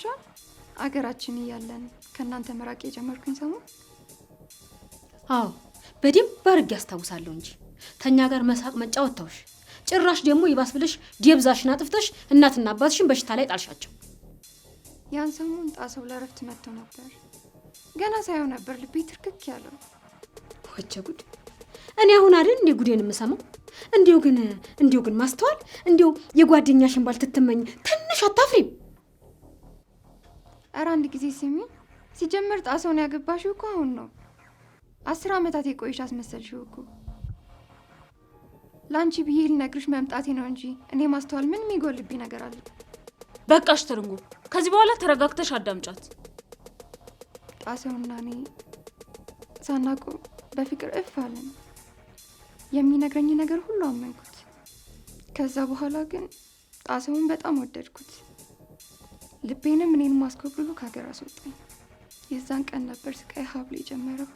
ያስታውሻል? አገራችን እያለን ከእናንተ መራቅ የጀመርኩኝ ሰሞን። አዎ በደንብ አድርጌ ያስታውሳለሁ እንጂ ተኛ ጋር መሳቅ መጫወት ተውሽ። ጭራሽ ደግሞ ይባስ ብለሽ ዲብዛሽን አጥፍተሽ እናትና አባትሽን በሽታ ላይ ጣልሻቸው። ያን ሰሞን ጣሰው ለረፍት መጥቶ ነበር። ገና ሳይሆን ነበር ልቤ ትርክክ ያለው። ወቸ ጉድ! እኔ አሁን አይደል እንዴ ጉዴን የምሰማው? እንዲው ግን ማስተዋል እንዲው የጓደኛሽን ባል ትትመኝ ትንሽ አታፍሪም? ኧረ አንድ ጊዜ ስሚ፣ ሲጀምር ጣሰውን ያገባሽው እኮ አሁን ነው። 10 ዓመታት የቆይሽ አስመሰልሽው እኮ። ላንቺ ብዬ ልነግርሽ መምጣቴ ነው እንጂ እኔ ማስተዋል ምን የሚጎልብኝ ነገር አለ? በቃሽ ትርንጎ፣ ከዚህ በኋላ ተረጋግተሽ አዳምጫት። ጣሰውና እኔ ሳናቁ በፍቅር እፍ አለን። የሚነግረኝ ነገር ሁሉ አመንኩት። ከዛ በኋላ ግን ጣሰውን በጣም ወደድኩት። ልቤንም እኔንም አስኮብልሎ ከሀገር አስወጣኝ። የዛን ቀን ነበር ስቃይ ሀብሎ የጀመረው።